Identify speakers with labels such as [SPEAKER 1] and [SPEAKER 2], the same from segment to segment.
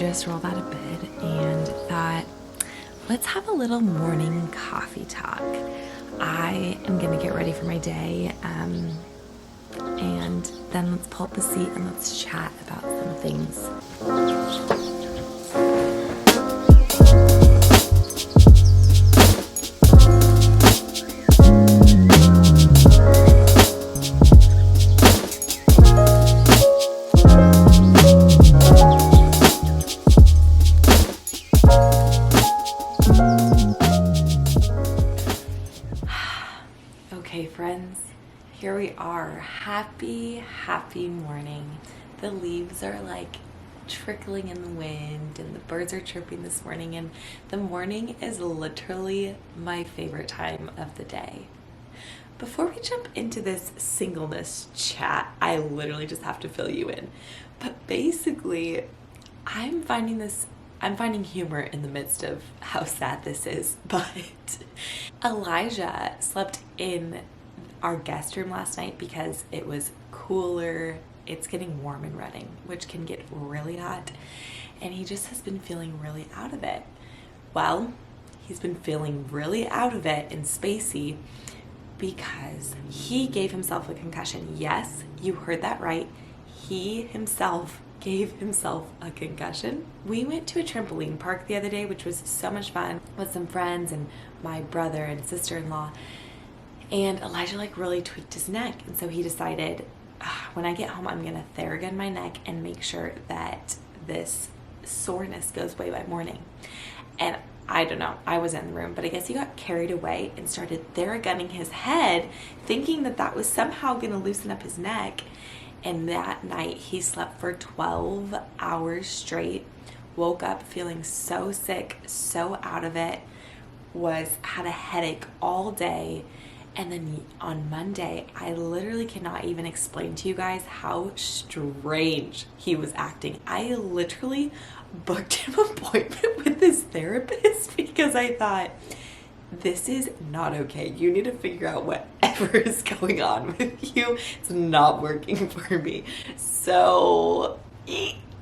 [SPEAKER 1] just rolled out of bed and thought, let's have a little morning coffee talk. I am going to get ready for my day, and then let's pull up a seat and let's chat about some things. Okay, friends, here we are. Happy morning. The leaves are like trickling in the wind and the birds are chirping this morning, and the morning is literally my favorite time of the day. Before we jump into this singleness chat, I literally just have to fill you in. But basically, I'm finding humor in the midst of how sad this is, but Elijah slept in our guest room last night because it was cooler. It's getting warm in Reading, which can get really hot, and he just has been feeling really out of it. Well, he's been feeling really out of it and spacey because he gave himself a concussion. Yes, you heard that right. He himself gave himself a concussion. We went to a trampoline park the other day, which was so much fun, with some friends and my brother and sister-in-law, and Elijah really tweaked his neck, and so he decided, when I get home, I'm gonna Theragun my neck and make sure that this soreness goes away by morning. And I don't know, I was in the room, but I guess he got carried away and started Theragunning his head, thinking that that was somehow gonna loosen up his neck. And that night he slept for 12 hours straight, woke up feeling so sick, so out of it, had a headache all day. And then on Monday, I literally cannot even explain to you guys how strange he was acting. I literally booked him an appointment with this therapist because I thought, this is not okay. You need to figure out whatever is going on with you. It's not working for me. So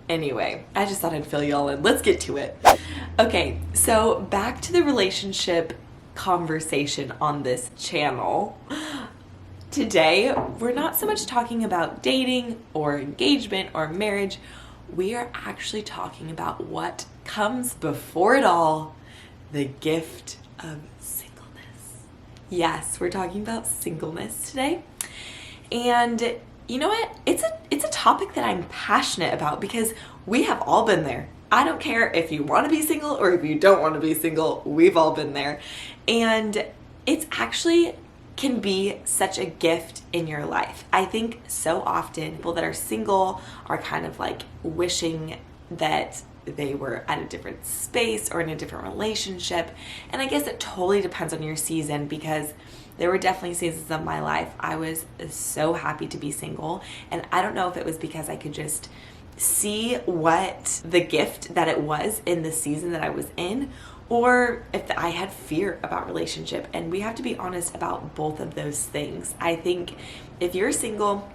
[SPEAKER 1] anyway, I just thought I'd fill y'all in. Let's get to it. Okay, so back to the relationship conversation on this channel. Today, we're not so much talking about dating or engagement or marriage. We are actually talking about what comes before it all, the gift of singleness. Yes, we're talking about singleness today. And you know what? It's a topic that I'm passionate about because we have all been there. I don't care if you want to be single or if you don't want to be single, we've all been there. And it's actually can be such a gift in your life. I think so often people that are single are kind of like wishing that they were at a different space or in a different relationship. And I guess it totally depends on your season, because there were definitely seasons of my life I was so happy to be single. And I don't know if it was because I could just see what the gift that it was in the season that I was in, or if I had fear about relationship. And we have to be honest about both of those things. I think if you're single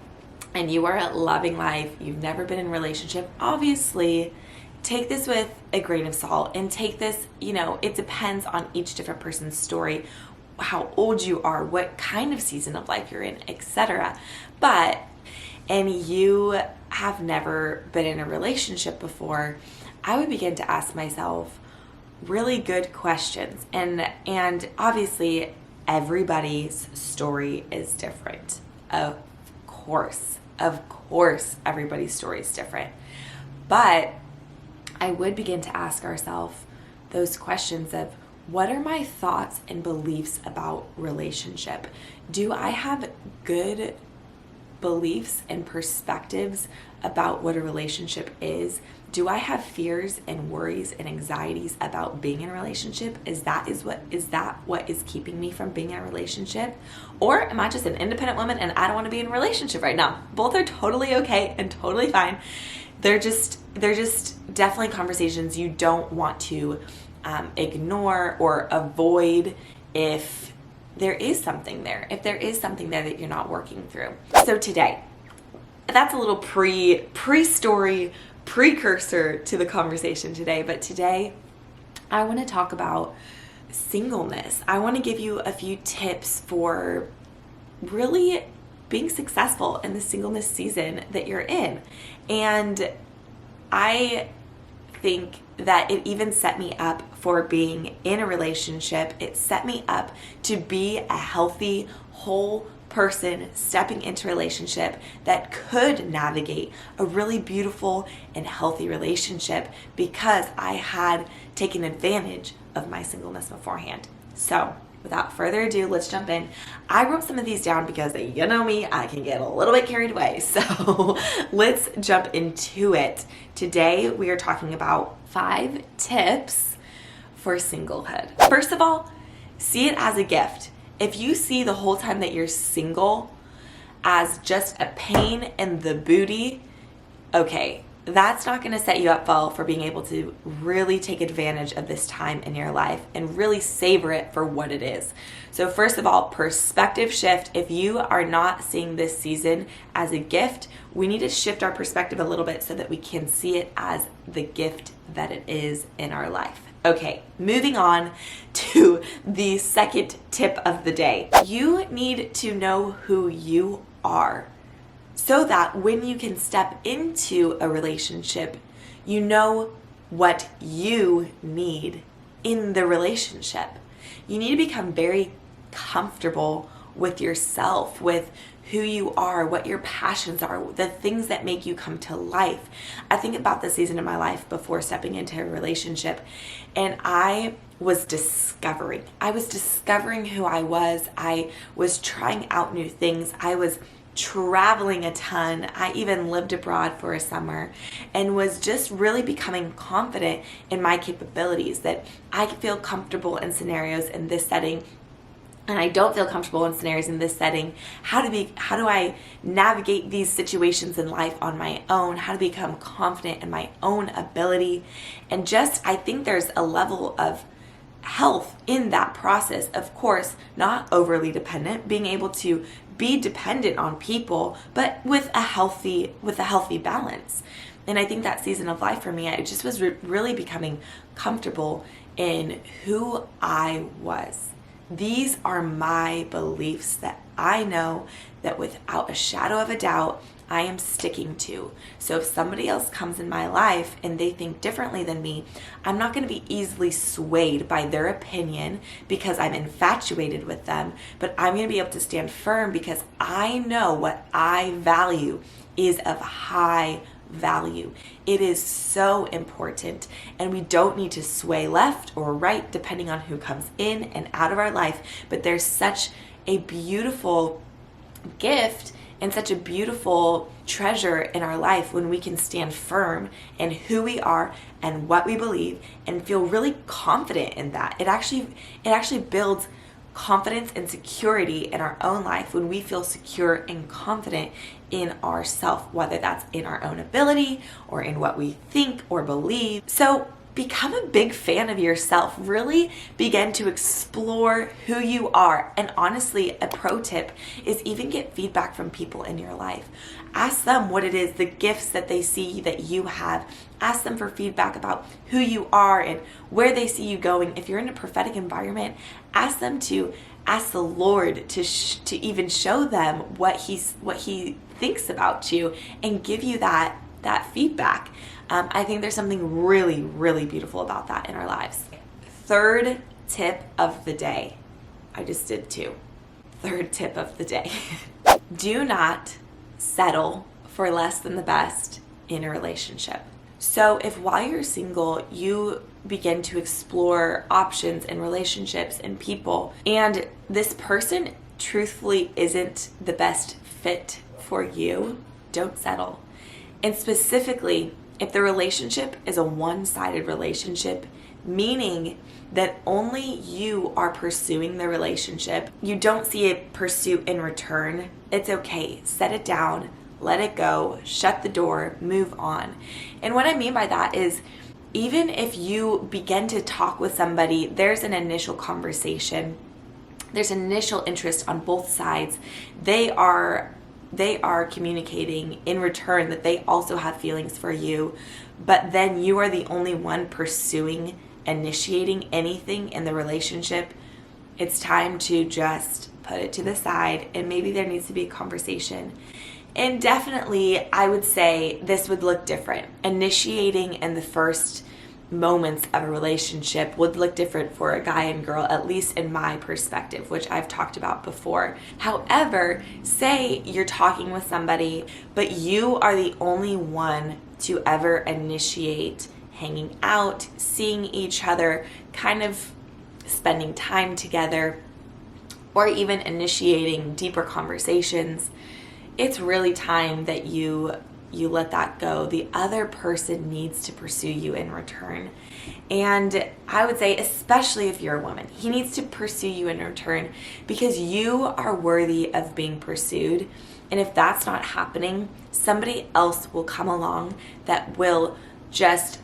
[SPEAKER 1] and you are loving life, you've never been in a relationship, obviously take this with a grain of salt and take this, it depends on each different person's story, how old you are, what kind of season of life you're in, etc. And you have never been in a relationship before, I would begin to ask myself really good questions. And obviously everybody's story is different. Of course, everybody's story is different. But I would begin to ask ourselves those questions of, what are my thoughts and beliefs about relationship? Do I have good beliefs and perspectives about what a relationship is? Do I have fears and worries and anxieties about being in a relationship? Is that what is keeping me from being in a relationship? Or am I just an independent woman and I don't want to be in a relationship right now? Both are totally okay and totally fine. They're just definitely conversations you don't want to ignore or avoid if there is something there, that you're not working through. So today, that's a little pre-story, precursor to the conversation today, but today I want to talk about singleness. I want to give you a few tips for really being successful in the singleness season that you're in. And I think that it even set me up for being in a relationship. It set me up to be a healthy, whole person stepping into a relationship that could navigate a really beautiful and healthy relationship because I had taken advantage of my singleness beforehand. So without further ado, let's jump in. I wrote some of these down because you know me, I can get a little bit carried away. So let's jump into it. Today we are talking about 5 tips for singlehood. First of all, see it as a gift. If you see the whole time that you're single as just a pain in the booty, okay, that's not going to set you up well for being able to really take advantage of this time in your life and really savor it for what it is. So first of all, perspective shift. If you are not seeing this season as a gift, we need to shift our perspective a little bit so that we can see it as the gift that it is in our life. Okay, moving on to the second tip of the day. You need to know who you are so that when you can step into a relationship, you know what you need in the relationship. You need to become very comfortable with yourself, with who you are, what your passions are, the things that make you come to life. I think about the season of my life before stepping into a relationship, and I was discovering who I was. I was trying out new things. I was traveling a ton. I even lived abroad for a summer and was just really becoming confident in my capabilities, that I could feel comfortable in scenarios in this setting and I don't feel comfortable in scenarios in this setting. How do I navigate these situations in life on my own? How to become confident in my own ability? And I think there's a level of health in that process. Of course, not overly dependent, being able to be dependent on people, but with a healthy balance. And I think that season of life for me, I just was really becoming comfortable in who I was. These are my beliefs that I know that without a shadow of a doubt, I am sticking to. So if somebody else comes in my life and they think differently than me, I'm not going to be easily swayed by their opinion because I'm infatuated with them, but I'm going to be able to stand firm because I know what I value is of high value. It is so important, and we don't need to sway left or right depending on who comes in and out of our life, but there's such a beautiful gift and such a beautiful treasure in our life when we can stand firm in who we are and what we believe and feel really confident in that. It actually builds confidence and security in our own life when we feel secure and confident in ourselves, whether that's in our own ability or in what we think or believe. So become a big fan of yourself. Really begin to explore who you are. And honestly, a pro tip is even get feedback from people in your life. Ask them what it is, the gifts that they see that you have. Ask them for feedback about who you are and where they see you going. If you're in a prophetic environment, ask them to ask the Lord to even show them what he thinks about you and give you that feedback. I think there's something really, really beautiful about that in our lives. Third tip of the day. I just did 2. Third tip of the day. Do not settle for less than the best in a relationship. So if while you're single, you begin to explore options and relationships and people, and this person truthfully isn't the best fit for you, don't settle. And specifically, if the relationship is a one-sided relationship, meaning that only you are pursuing the relationship, you don't see a pursuit in return, it's okay. Set it down, let it go, shut the door, move on. And what I mean by that is, even if you begin to talk with somebody, there's an initial conversation, there's initial interest on both sides. They are they are communicating in return that they also have feelings for you, but then you are the only one pursuing, initiating anything in the relationship, it's time to just put it to the side, and maybe there needs to be a conversation. And definitely, I would say this would look different. Initiating in the first moments of a relationship would look different for a guy and girl, at least in my perspective, which I've talked about before. However, say you're talking with somebody, but you are the only one to ever initiate hanging out, seeing each other, kind of spending time together, or even initiating deeper conversations. It's really time that you let that go. The other person needs to pursue you in return. And I would say, especially if you're a woman, he needs to pursue you in return because you are worthy of being pursued. And if that's not happening, somebody else will come along that will just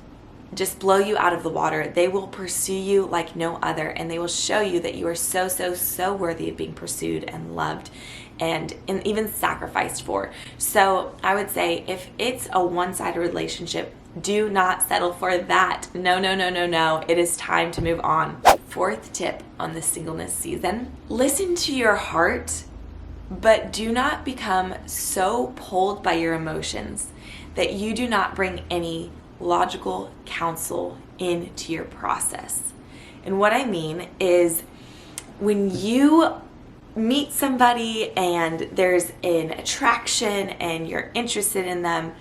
[SPEAKER 1] blow you out of the water. They will pursue you like no other, and they will show you that you are so, so, so worthy of being pursued and loved and even sacrificed for. So I would say if it's a one-sided relationship, do not settle for that. No, no, no, no, no. It is time to move on. Fourth tip on the singleness season, listen to your heart, but do not become so pulled by your emotions that you do not bring any logical counsel into your process. And what I mean is when you meet somebody and there's an attraction and you're interested in them,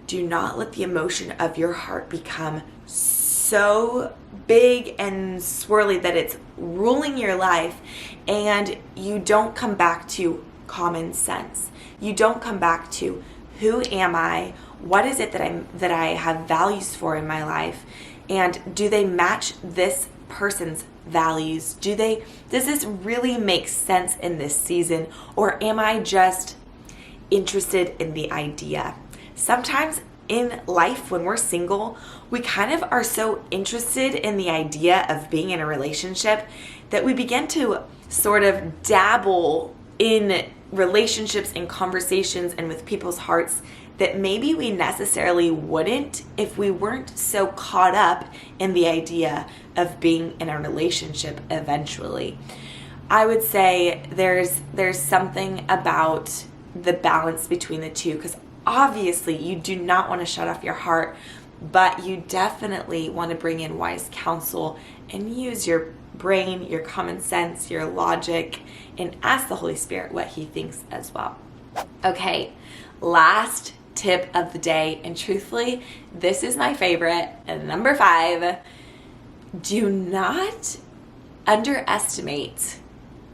[SPEAKER 1] do not let the emotion of your heart become so big and swirly that it's ruling your life, and you don't come back to common sense. You don't come back to who am I? What is it that I have values for in my life? And do they match this person's values? Does this really make sense in this season? Or am I just interested in the idea? Sometimes in life when we're single, we kind of are so interested in the idea of being in a relationship that we begin to sort of dabble in relationships and conversations and with people's hearts that maybe we necessarily wouldn't if we weren't so caught up in the idea of being in a relationship eventually. I would say there's something about the balance between the two, because obviously you do not want to shut off your heart, but you definitely want to bring in wise counsel and use your brain, your common sense, your logic, and ask the Holy Spirit what he thinks as well. Okay, last tip of the day, and truthfully, this is my favorite, number 5. Do not underestimate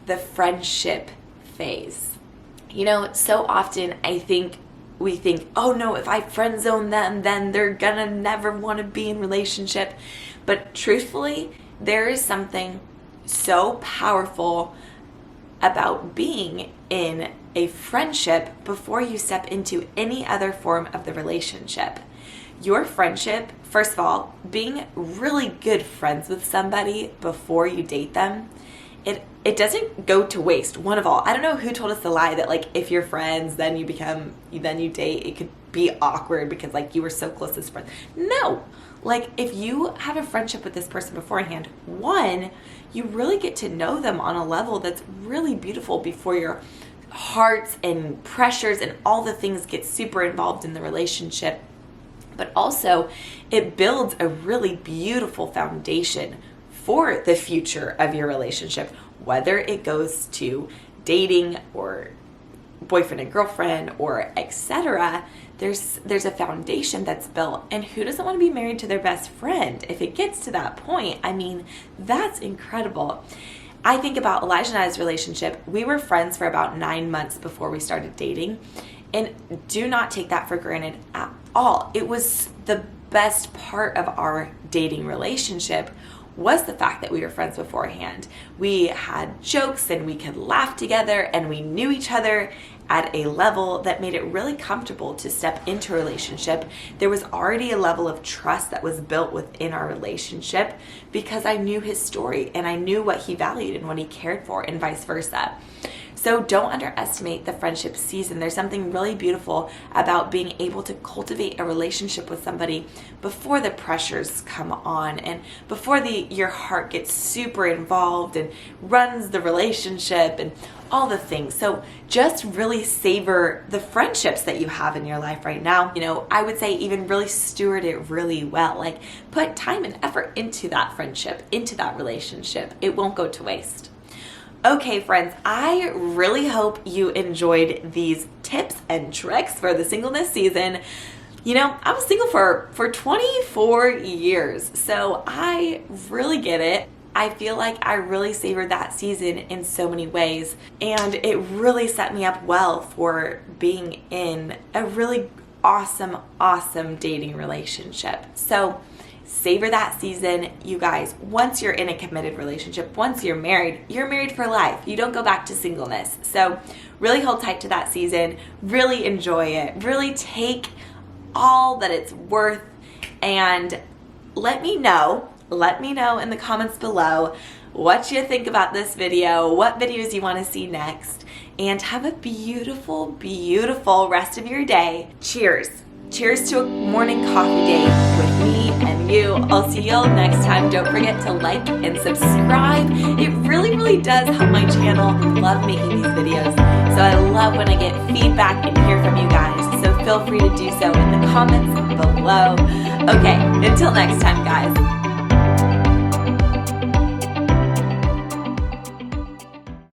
[SPEAKER 1] the friendship phase. You know, so often we think, oh no, if I friend zone them, then they're gonna never want to be in relationship. But truthfully, there is something so powerful about being in a friendship before you step into any other form of the relationship. Your friendship, first of all, being really good friends with somebody before you date them, it doesn't go to waste. One of all, I don't know who told us the lie that like if you're friends, then you date. It could be awkward because like you were so close as friends. No, like if you have a friendship with this person beforehand, one, you really get to know them on a level that's really beautiful before your hearts and pressures and all the things get super involved in the relationship. But also, it builds a really beautiful foundation for the future of your relationship, whether it goes to dating or boyfriend and girlfriend or etc. There's a foundation that's built, and who doesn't want to be married to their best friend? If it gets to that point, I mean, that's incredible. I think about Elijah and I's relationship. We were friends for about 9 months before we started dating, and do not take that for granted at all. It was the best part of our dating relationship was the fact that we were friends beforehand. We had jokes and we could laugh together, and we knew each other at a level that made it really comfortable to step into a relationship. There was already a level of trust that was built within our relationship because I knew his story and I knew what he valued and what he cared for, and vice versa. So don't underestimate the friendship season. There's something really beautiful about being able to cultivate a relationship with somebody before the pressures come on and before your heart gets super involved and runs the relationship and all the things. So just really savor the friendships that you have in your life right now. I would say even really steward it really well. Like, put time and effort into that friendship, into that relationship. It won't go to waste. Okay, friends, I really hope you enjoyed these tips and tricks for the singleness season. I was single for 24 years, so I really get it. I feel like I really savored that season in so many ways, and it really set me up well for being in a really awesome dating relationship. So savor that season, you guys. Once you're in a committed relationship, once you're married for life. You don't go back to singleness. So really hold tight to that season, really enjoy it, really take all that it's worth, and let me know in the comments below what you think about this video, what videos you want to see next, and have a beautiful rest of your day. Cheers to a morning coffee date with me and you. I'll see you all next time. Don't forget to like and subscribe. It really does help my channel. I love making these videos, so I love when I get feedback and hear from you guys. So feel free to do so in the comments below. Okay, until next time, guys.